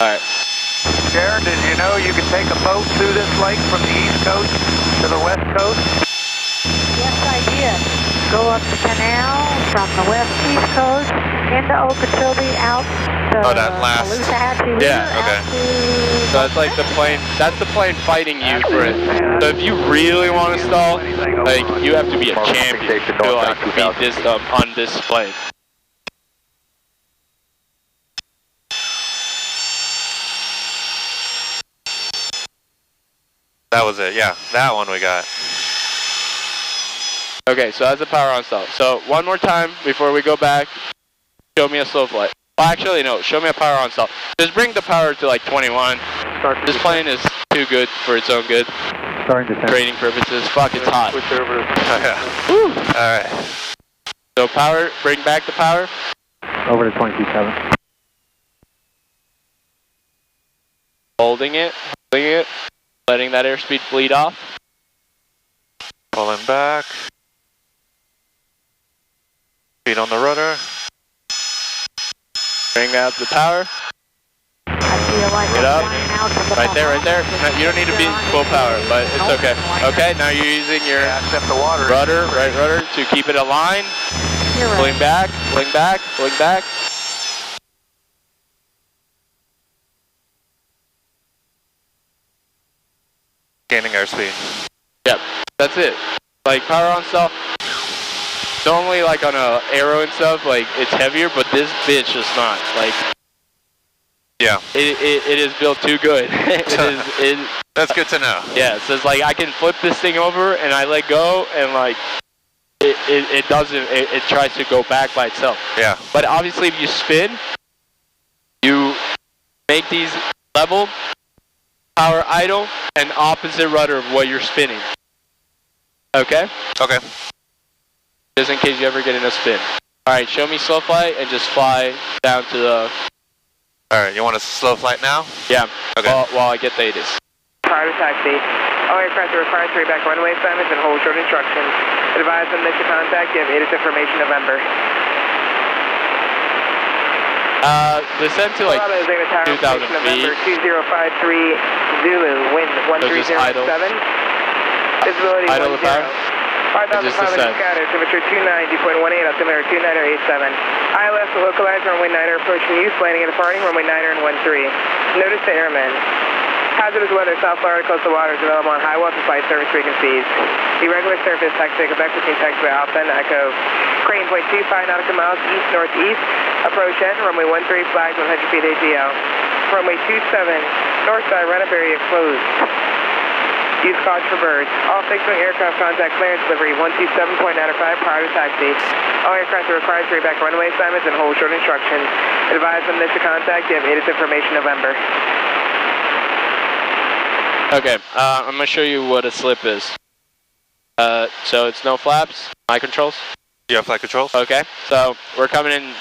Alright. Sharon, did you know you can take a boat through this lake from the east coast to the west coast? Yes, I did. Go up the canal from the west-east coast into Okeechobee out to that last. Caloosahatchee Yeah, River, okay. out to So that's like the plane, that's the plane fighting you for it. So if you really want to stall, like, you have to be a champion to like beat this on this plane. That was it, yeah. That one we got. Okay, so that's a power on stall. So one more time before we go back, show me a slow flight. Well, actually, no, show me a power on stall. Just bring the power to like 21. This plane is too good for its own good. Training purposes. Fuck, it's hot. Switch over. Woo! Alright. So power, bring back the power. Over to 22.7. Holding it, letting that airspeed bleed off. Pulling back. Feet on the rudder. Bring out the power. I feel like Get I'm up. flying out to the Right there, right there. No, you don't need to be full power, but it's okay. Okay, now you're using your Yeah, except the water. rudder, right rudder, to keep it aligned. You're right. Pulling back, pulling back, pulling back. Gaining airspeed. Yep, that's it. Like power on stall. Normally, like on a aero and stuff, like it's heavier, but this bitch is not. Like, Yeah. it is built too good. That's good to know. Yeah, so it's like I can flip this thing over and I let go and like it doesn't, it tries to go back by itself. Yeah. But obviously if you spin, you make these level, power idle, and opposite rudder of what you're spinning. Okay? Okay. Just in case you ever get in a spin. Alright, show me slow flight and just fly down to the... Alright, you want a slow flight now? Yeah, Okay. while I get the ATIS. Prior to taxi, all aircraft are required to reback runway assignments and hold short instructions. Advise on initial contact, give ATIS information November. Descend to like Bravo, Zeta Tower, 2,000 November feet. 2053 Zulu, wind So just 1307. idle. Visibility Idle the 10. power. 5,500 Just descend. scattered, temperature 290.18, altimeter 2987. ILS will localize runway 9er approaching use, landing and departing, runway 9er and 13. Notice to airmen. Hazardous weather, South Florida coastal waters available on high watts and flight service frequencies. Irregular surface, taxi Quebec between taxi Alpha and Echo. Crane point 25 nautical miles east-northeast. Approach end, runway 13 flagged 100 feet AGL. Runway 27, north side run-up area closed. Use caution for birds. All fixed-wing aircraft contact clearance delivery 127.95 prior to taxi. All aircraft are required to reback runway assignments and hold short instructions. Advise on initial contact, give ATIS information November. Okay, I'm gonna show you what a slip is. So it's no flaps, my controls. You have flight controls? Okay, so we're coming in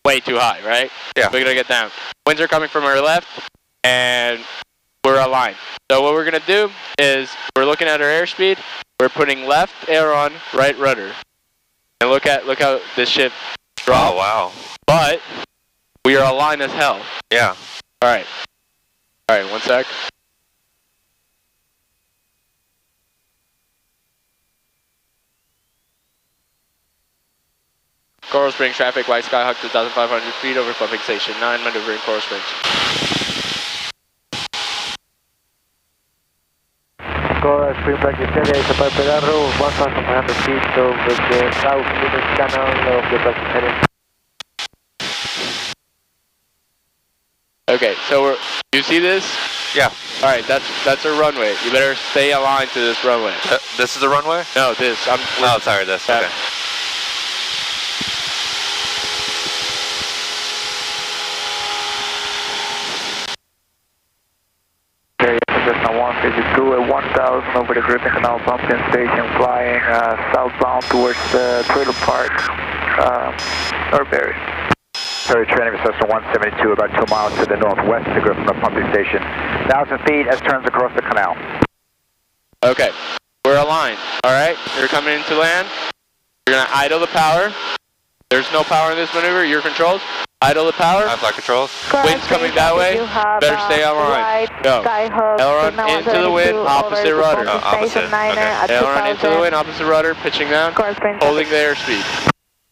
way too high, right? Yeah. We're gonna get down. Winds are coming from our left, and we're aligned. So what we're gonna do is we're looking at our airspeed. We're putting left aileron, right rudder, and look how this ship dropped. Oh, wow. But we are aligned as hell. Yeah. All right, one sec. Coral Springs traffic, White Skyhawk 2,500 feet over pumping station 9, maneuvering Coral Springs. Coral Springs, like you said, it's about Pedro, 1,500 feet over the south middle channel of the Pacific area. Okay, so you see this? Yeah. All right, that's a runway. You better stay aligned to this runway. This is the runway? No, this. Oh, sorry, this. Yeah. Okay. Cessna 152 at 1,000 over the Griffin Canal pumping station, flying southbound towards the trailer park, Norbury. Sorry, training for Cessna 172, about 2 miles to the northwest of the Griffin pumping station. 1,000 feet as turns across the canal. Okay, we're aligned. All right, you're coming into land. You're gonna idle the power. There's no power in this maneuver. Your controls. Idle the power. Flight controls. Wind's coming that way. Better stay on line. Go. Aileron into the wind, opposite rudder. Opposite. Okay. Aileron into the wind, opposite rudder, pitching down, holding the airspeed.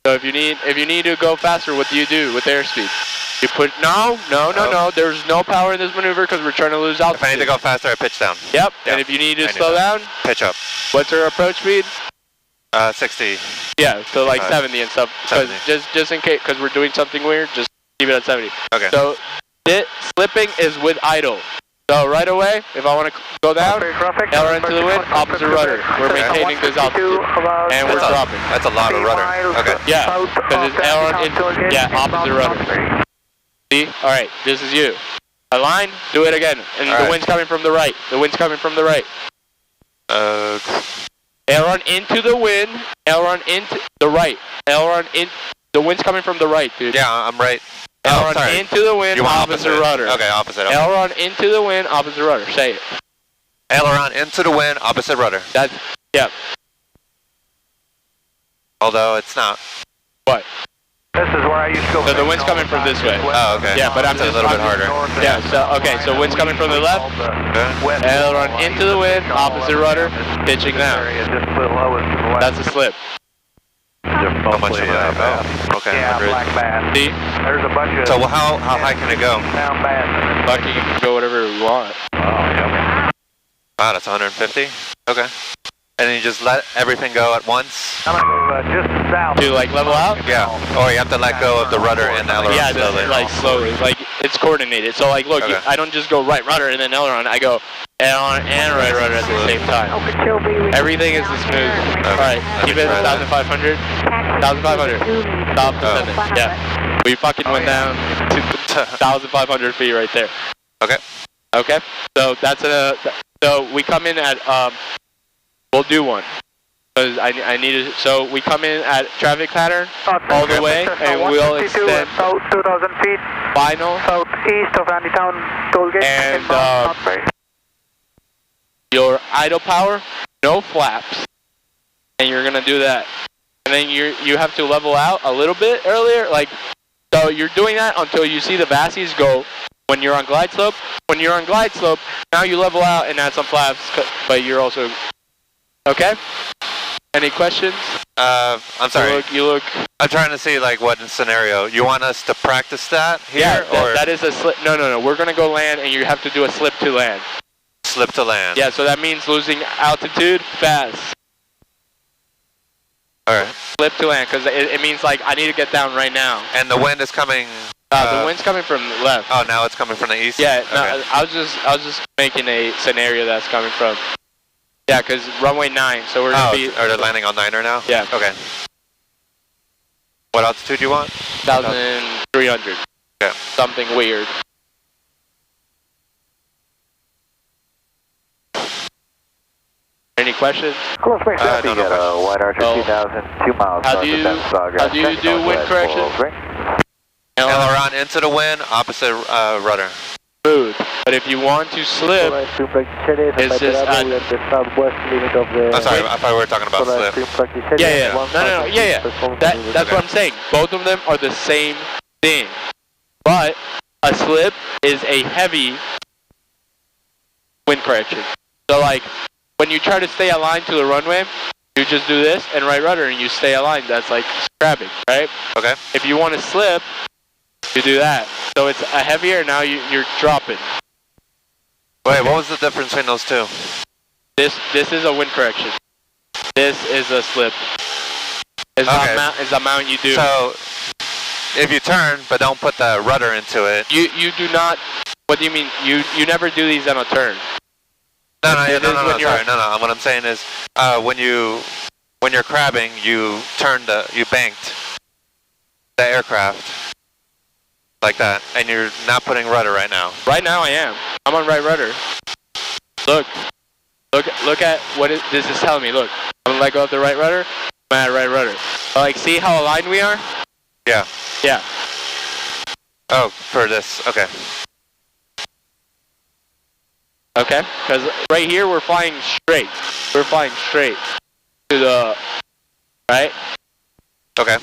So if you need to go faster, what do you do with the airspeed? You put no. There's no power in this maneuver because we're trying to lose altitude. If I need to go faster, I pitch down. Yep. And if you need to slow down, pitch up. what's our approach speed? 60. Yeah, so like 70 and stuff. Because just in case, because we're doing something weird, just keep it at 70. Okay. So slipping is with idle. So right away, if I want to go down, aileron to the wind, opposite rudder. We're maintaining this altitude, and we're dropping. That's a lot of rudder. Okay. Yeah, because it's aileron opposite rudder. See? All right, this is you. Align, do it again, and the wind's coming from the right. The wind's coming from the right. Aileron into the wind, aileron into the right. Aileron in, the wind's coming from the right, dude. Yeah, I'm right. Aileron into the wind, opposite rudder. Okay, opposite. Okay. Aileron into the wind, opposite rudder. Say it. Aileron into the wind, opposite rudder. That's, yeah. Although it's not. What? This is where I used to go. So the wind's coming from this way. Oh, okay. Yeah, but I'm just a little bit harder. Yeah, so, okay, so wind's coming from the left. Aileron into the wind, opposite rudder, pitching down. That's a slip. How much is that? Oh, okay. Yeah, 100. black bass. See? There's a bunch of... So how high can it go? Down bass. Lucky you can go whatever you want. Oh, yeah. Wow, that's 150? Okay. And then you just let everything go at once? Just south. To like level out? Yeah. Or you have to let go of the rudder and the aileron slowly. Like slowly. Like it's coordinated. So like look, Okay. I don't just go right rudder and then aileron. I go aileron and right rudder at the same time. Everything is smooth. Alright, keep it at 1,500. 1,500. Stop the sentence. Yeah. We fucking went down to 1,500 feet right there. Okay. Okay. So that's so we come in at we'll do one. Because I need to, so we come in at traffic pattern all the way, and we'll extend south 2,000 feet, final southeast of Andytown toll gate, and your idle power, no flaps, and you're gonna do that, and then you have to level out a little bit earlier, like so you're doing that until you see the Bassies go. When you're on glide slope, now you level out and add some flaps, but you're also okay. Any questions? I'm sorry. You look. I'm trying to see like what scenario. You want us to practice that here? Yeah, or that is a slip. No. We're going to go land and you have to do a slip to land. Slip to land. Yeah, so that means losing altitude fast. Alright. Slip to land, because it means like I need to get down right now. And the wind is coming... the wind's coming from the left. Oh, now it's coming from the east? Yeah, okay. no, I was just making a scenario that's coming from... Yeah, because runway 9, so we're going to be... Are they landing on 9er now? Yeah. Okay. What altitude do you want? 1,300. Okay. Something weird. Any questions? Close base traffic no at White Archer 2000, 2 miles how do you do wind correction? Aileron into the wind, opposite rudder. Smooth. But if you want to slip, it's just at... I'm sorry, I thought we were talking about slip. Yeah. No. That's what I'm saying. Both of them are the same thing. But a slip is a heavy wind correction. So like, when you try to stay aligned to the runway, you just do this and right rudder and you stay aligned. That's like scrabbing, right? Okay. If you want to slip, you do that. So it's a heavier, now you're dropping. Wait, what was the difference between those two? This is a wind correction. This is a slip. It's the amount you do. So, if you turn, but don't put the rudder into it. You do not, what do you mean? You never do these on a turn. No, sorry. What I'm saying is, when you're crabbing, you banked the aircraft like that, and you're not putting rudder right now. Right now I am. I'm on right rudder. Look at what this is telling me. Look, I'm gonna let go of the right rudder. I'm at right rudder. Like, see how aligned we are? Yeah. Yeah. Oh, for this. Okay. Okay, because right here we're flying straight. We're flying straight to the right. Okay.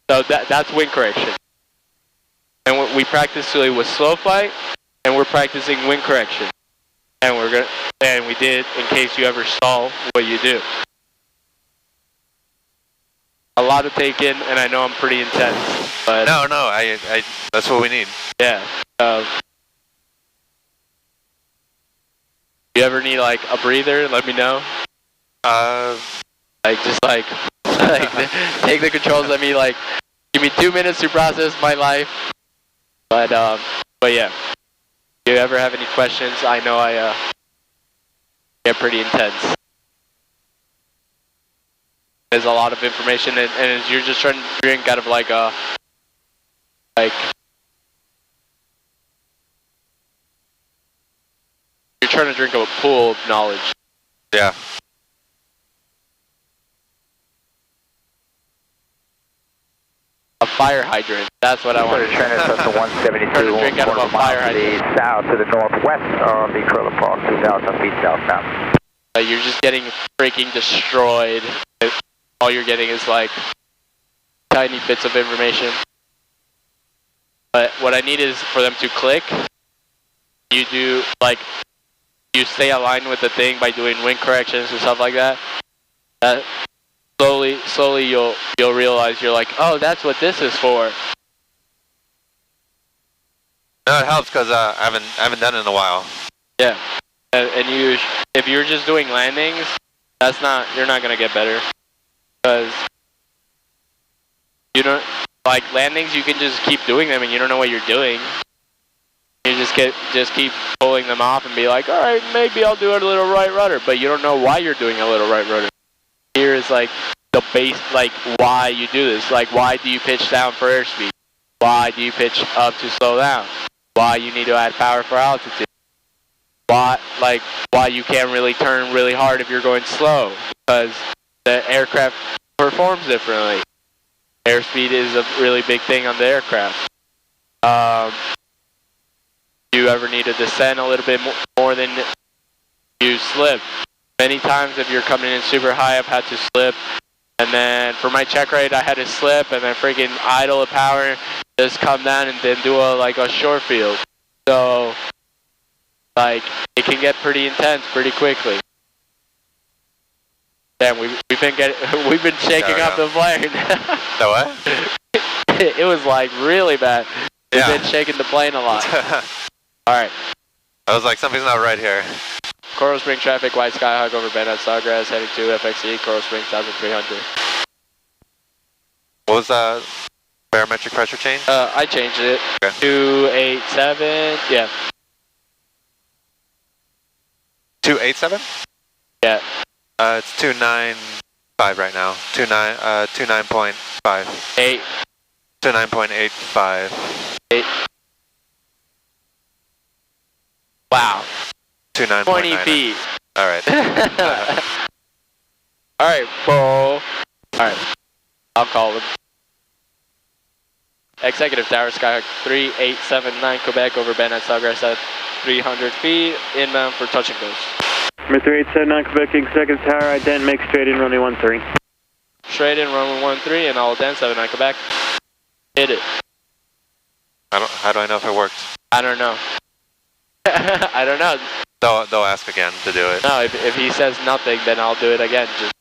So that's wind correction. And we practiced really with slow flight, and we're practicing wind correction. And we did in case you ever saw what you do. A lot to take in, and I know I'm pretty intense, but no, I that's what we need. Yeah. You ever need like a breather? Let me know. Like just like take the controls. Let me like give me 2 minutes to process my life. But yeah. If you ever have any questions, I know I get pretty intense. There's a lot of information, and you're just trying to drink out of like a you're trying to drink a pool of knowledge. Yeah. A fire hydrant. That's what I want to Training Cessna 172, drink out of a fire hydrant. South to the northwest of the Trailer Park, 2,000 feet southbound. You're just getting freaking destroyed. All you're getting is like tiny bits of information. But what I need is for them to click. You do like you stay aligned with the thing by doing wind corrections and stuff like that. Slowly you'll realize you're like, oh, that's what this is for. No, it helps because I haven't done it in a while. Yeah, and if you're just doing landings, you're not gonna get better, because you don't like landings. You can just keep doing them and you don't know what you're doing. You just keep pulling them off and be like, all right, maybe I'll do a little right rudder, but you don't know why you're doing a little right rudder. Here is like the base, like why you do this. Like why do you pitch down for airspeed? Why do you pitch up to slow down? Why you need to add power for altitude? Why you can't really turn really hard if you're going slow, because the aircraft performs differently. Airspeed is a really big thing on the aircraft. You ever need to descend a little bit more than you slip? Many times if you're coming in super high, I've had to slip. And then for my check rate, I had to slip and then freaking idle a power, just come down and then do a short field. So, like, it can get pretty intense pretty quickly. Damn, we've been shaking up the plane. The what? It was like really bad. We've been shaking the plane a lot. All right. I was like, something's not right here. Coral Spring traffic, White Skyhawk over Bend at Sawgrass, heading to FXE, Coral Spring 1300. What was the barometric pressure change? I changed it. Okay. 287, yeah. 287? Yeah. It's 295 right now. 29.5. 8. 29.85. 8. Wow. 20 feet. All right. All right, bro. All right. I'll call them. Executive Tower, Skyhawk 3879, Quebec, over Bend at Sawgrass at 300 feet, inbound for touch and goes. Number 3879, Quebec, Executive Tower, ident, make straight in, runway 13. Straight in, runway 13, and I'll ident, 79, Quebec. Hit it. How do I know if it worked? I don't know. I don't know. They'll ask again to do it. No, if he says nothing, then I'll do it again. Just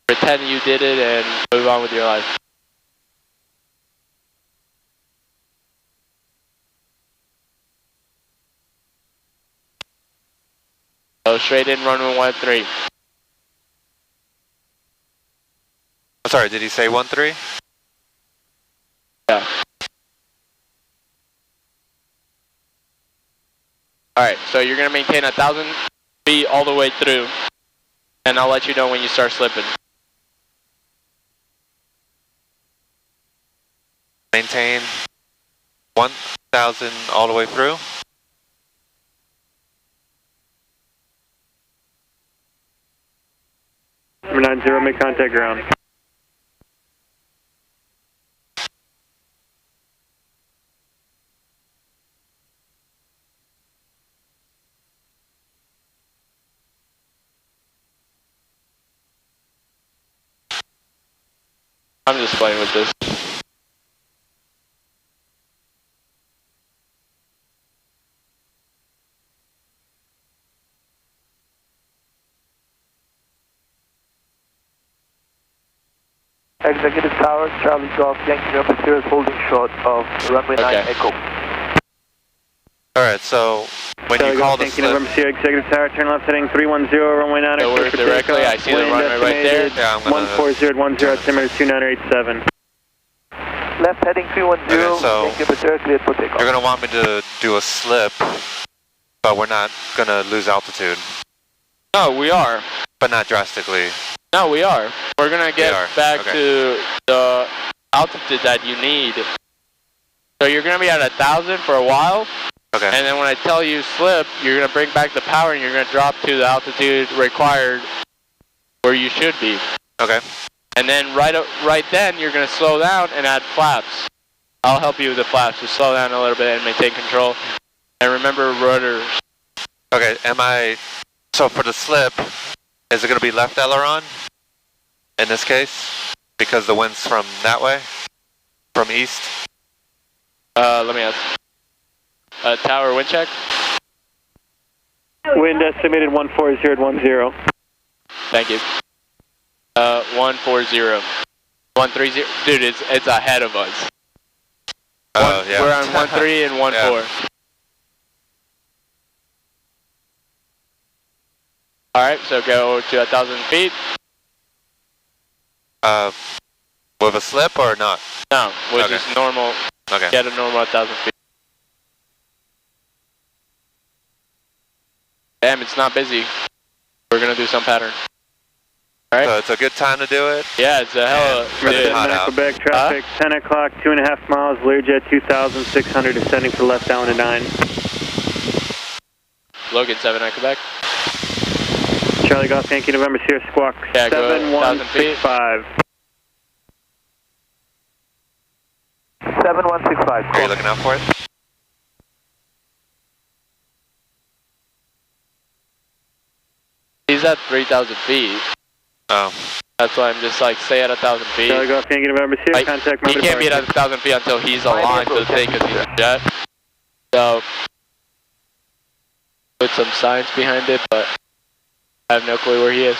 pretend you did it and move on with your life. So straight in, runway 13. I'm sorry, did he say 13? Yeah. Alright, so you're going to maintain 1,000 feet all the way through, and I'll let you know when you start slipping. Maintain 1,000 all the way through? Number 90, make contact ground. I'm just playing with this. Executive Tower, Charlie Golf, Yankee November Sierra is holding short of runway 9 Echo. Alright, so when Charlie you call Golf, the Yankee slip... November Sierra, Executive Tower, turn left heading 310, runway 9. So we're directly, I see the runway right there. Yeah, I'm gonna... 14010, altimeter 2987. Left heading 310, Okay, so Yankee November Sierra, cleared for takeoff. you're going to want me to do a slip, but we're not going to lose altitude. No, we are. But not drastically. No, we are. We're gonna get back to the altitude that you need. So you're gonna be at 1,000 for a while. Okay. And then when I tell you slip, you're gonna bring back the power and you're gonna drop to the altitude required where you should be. Okay. And then right then you're gonna slow down and add flaps. I'll help you with the flaps. Just slow down a little bit and maintain control. And remember rudders. Okay. So for the slip, is it going to be left aileron in this case? Because the wind's from that way? From east? Let me ask. Tower wind check. Wind estimated 14010. Thank you. 140. 130. Dude, it's ahead of us. Oh, yeah. We're on 13 and 14. Yeah. Alright, so go to 1,000 feet. With a slip or not? No, with just normal. Okay. Get a normal 1,000 feet. Damn, it's not busy. We're gonna do some pattern. Alright? So it's a good time to do it? Yeah, it's a hell of a... Really hot out. Quebec traffic, 10 o'clock, 2.5 miles, Learjet 2,600, descending for left down to 9. Logan, 7 at Quebec. Charlie Golf, Yankee November Sierra Squawk, Yeah, go 7165. 7165. Are you looking out for it? He's at 3,000 feet. Oh. That's why I'm just like, stay at 1,000 feet. Charlie Golf, Yankee November Sierra, Like, contact he can't be at 1,000 feet until he's aligned to the thing because he's a jet. So, put some science behind it, but I have no clue where he is.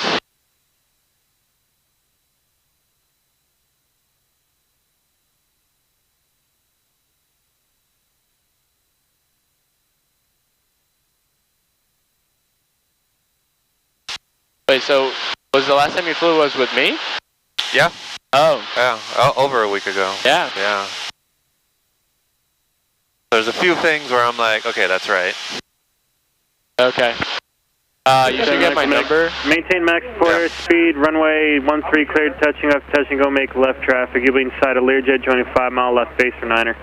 Wait, so was the last time you flew was with me? Yeah. Oh. Yeah, over a week ago. Yeah. Yeah. There's a few things where I'm like, okay, that's right. Okay. You should get my number. Maintain max forward speed, runway 13 cleared, touching and go, make left traffic. You'll be inside a Learjet joining 5 mile left base for Niner.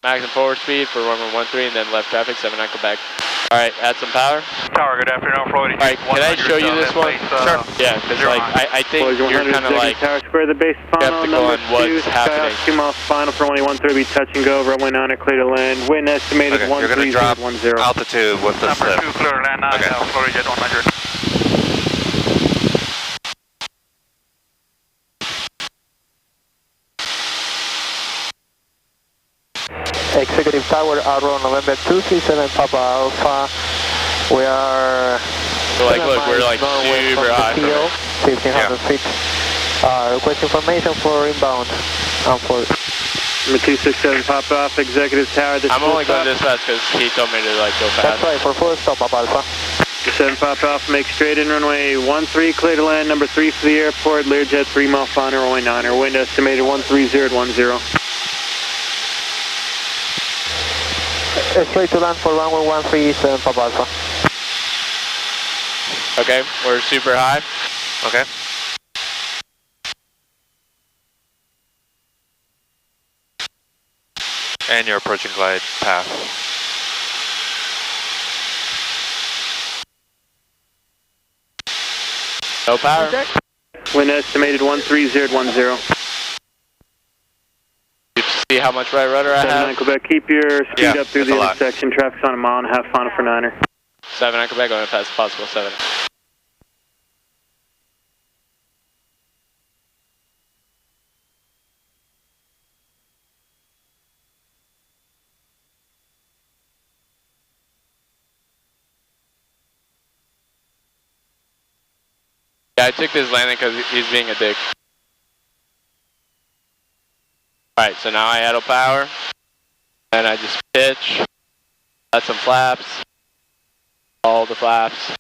Max and forward speed for runway 13 and then left traffic, 7 at Quebec. Alright, add some power. Tower, good afternoon, Floyd. Alright, can I show you this one? Sure. Yeah, because like, I think you're kind of like Tower Square, the base final, skeptical on what's 2, happening. 2 miles final for runway 13, be touch and go, runway 9 clear to land. Wind estimated Okay, you're going to drop 13010. altitude with the slip. Number 2 clear, land 9, Okay. Florida Jet 100. Executive Tower, Arrow, November 237, Papa Alpha. We are... So like, look, we're like super high. 1,500 feet. Request information for inbound. For Number 267, pop off, Executive Tower. I'm only going this fast because he told me to like go fast. That's right, for full stop, Papa Alpha. 7 pop off, make straight in runway 13, clear to land, number 3 for the airport, Learjet 3 mile final, runway 9, wind estimated 13010. Straight to land for runway 137, Papa Alpha. Okay, we're super high. Okay. And you're approaching glide path. No power. Wind estimated 13010. You see how much right rudder I 7 have? at Quebec, keep your speed up through that's the a lot. intersection. Traffic's on a mile and a half, final for Niner. 7 at Quebec, going as fast as possible, 7. Yeah, I took this landing because he's being a dick. Alright, so now I idle power. And I just pitch. Let some flaps. All the flaps.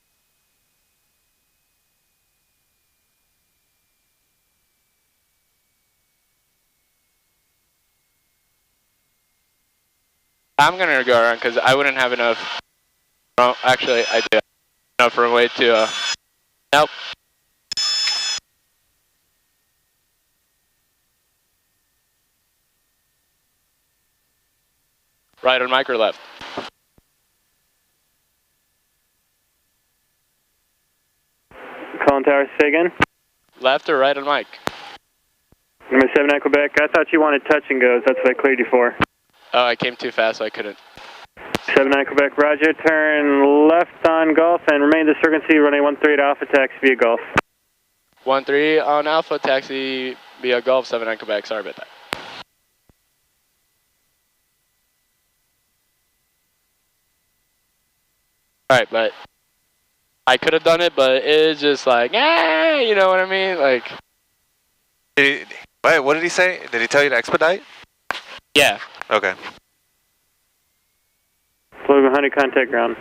I'm gonna go around because I wouldn't have enough. Oh, actually, I do have enough runway to. Nope. Right on mic or left? Calling tower, say again. Left or right on mic? Number 7 Quebec. I thought you wanted touch and goes. That's what I cleared you for. Oh, I came too fast, so I couldn't. 7 Quebec, roger. Turn left on Golf and remain this frequency. Runway 13 Alpha, taxi via Golf. 13 on Alpha, taxi via Golf, 79 Quebec. Sorry about that. Alright, but I could have done it, but it's just like, you know what I mean? Like. Wait, what did he say? Did he tell you to expedite? Yeah. Okay. Logan Honey, contact ground.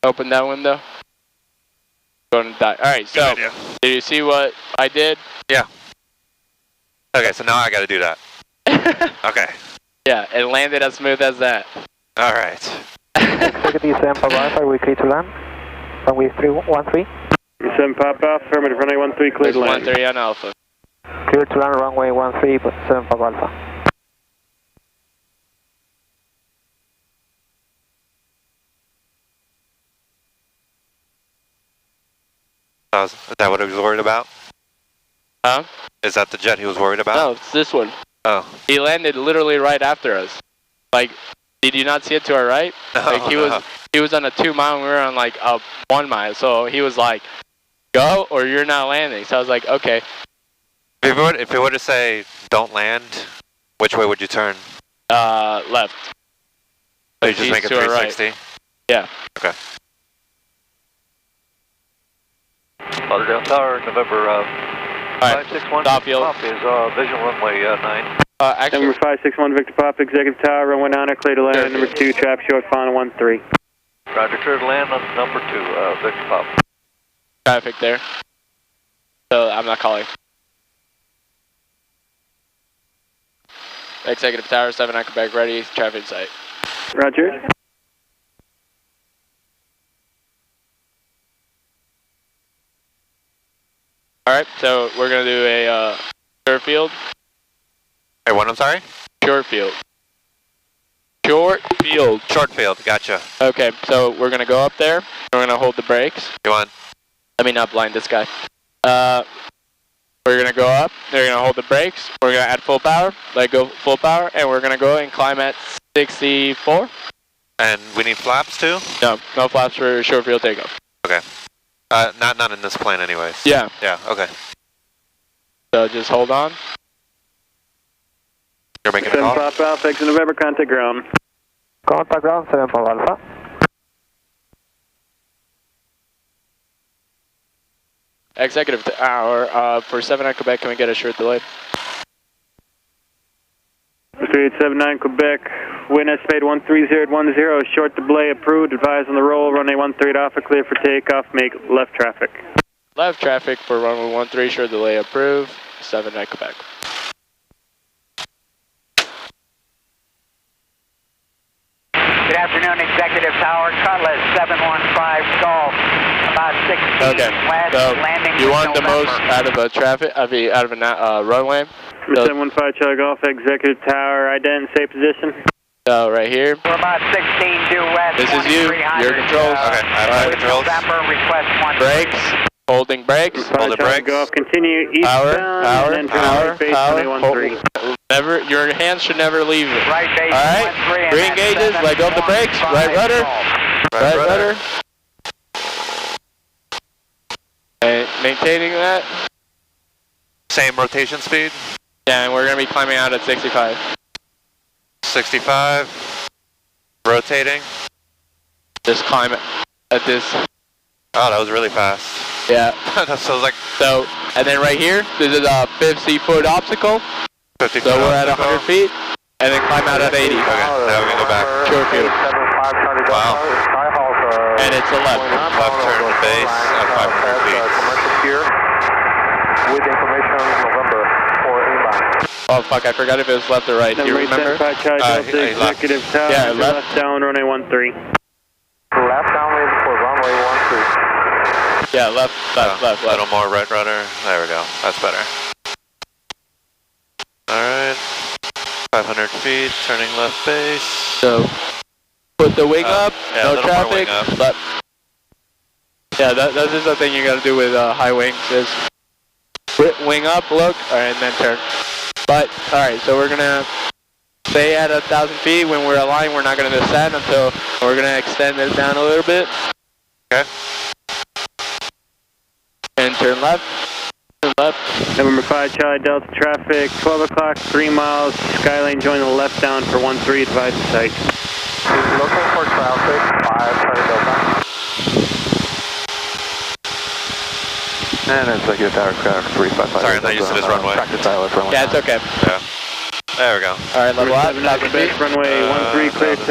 Open that window. Going to die. Alright, so, did you see what I did? Yeah. Okay, so now I gotta do that. Okay. Yeah, it landed as smooth as that. Alright. Executive 7 Papa Alpha, we clear to land. Runway 313. 7 Papa Alpha, affirmative, runway 13 clear to land. 13 on Alpha. Clear to land, runway 13, 7 Papa Alpha. Is that what he was worried about? Huh? Is that the jet he was worried about? No, it's this one. Oh. He landed literally right after us. Like, did you not see it to our right? Like he was on a 2 mile and we were on like a 1 mile. So he was like, go or you're not landing. So I was like, okay. If it were to say don't land, which way would you turn? Left. So you just make it 360? Right. Yeah. Okay. Lauderdale Tower, November 561. Stop field. Is Vision Runway 9. Actually, Number 561 Victor Pop, Executive Tower, runway 9, clear to land. Number 2, trap short, final 13. Roger, clear to land on number 2, Victor Pop. traffic there. So I'm not calling. Executive Tower, 7 Quebec, ready, traffic site. Roger. Alright, so we're going to do a short field. Hey, what, I'm sorry? Short field. Short field. Short field, gotcha. Okay, so we're going to go up there. We're going to hold the brakes. Go on. Let me not blind this guy. We're going to go up. They're going to hold the brakes. We're going to add full power. Let go full power. And we're going to go and climb at 64. And we need flaps too? No, no flaps for short field takeoff. Okay. Not in this plane anyways. Yeah. Yeah, okay. So just hold on. You're making a 7 call? Pop Alpha, exit November, contact ground. Contact ground, 7 Pop Alpha. Executive Tower, for 7 Quebec, can we get a short delay? 3879 Quebec, wind estimated 13010, short delay approved, advise on the roll, runway 13 Alpha, clear for takeoff, make left traffic. Left traffic for runway 13, short delay approved, 7 Quebec. Good afternoon, Executive Tower, Cutlass 715 Golf, about 16 west, so landing you want the November. most out of a traffic, out of a runway? 715 Charlie Golf, Executive Tower, ident, safe position. So right here. We're about 16 due west. This is you, your controls. Okay, I have my controls. November, request 1. Brakes, holding brakes. Hold the brakes. Golf, continue eastbound, and then turn right base, runway 13. Never, your hands should never leave it. Right base, Alright, 13, green gauges, let go of the brakes, right rudder. Right rudder. And maintaining that. Same rotation speed? Yeah, and we're going to be climbing out at 65. 65. Rotating. Just climb it at this. Oh, that was really fast. Yeah. So, and then right here, this is a 50-foot obstacle. 52 So we're at knots. 100 feet, and then climb out at 80. Okay, now we can go back. Sure, good. Wow. And it's a left. Left turn to base at 500 feet. Commercial here with information November for inbound. Oh fuck, I forgot if it was left or right. Do you Number remember? 875 Charlie Delta he left. Executive Tower. Yeah, left. Left down runway 13. Left downwind for runway 13. Yeah, left, left, left, A little left. more right rudder. There we go. That's better. Alright. 500 feet, turning left base. So, put the wing up, yeah, a no little more traffic, wing up. left. Yeah, that is the thing you gotta do with high wings is wing up, look, and then turn. But, alright, so we're gonna stay at 1,000 feet. When we're aligned, we're not gonna descend until we're gonna extend this down a little bit. Okay. And turn left. Turn left. November 5 Charlie Delta traffic, 12 o'clock, 3 miles, Skylane join the left down for 13, advise the site. He's looking for traffic, 5 Charlie Delta. And executive tower craft 355. Sorry, I'm not used to this runway. Practice pilot runway. Yeah, it's okay. Yeah. There we go. Alright, level up, 7 1,000 feet. runway 13 clear touch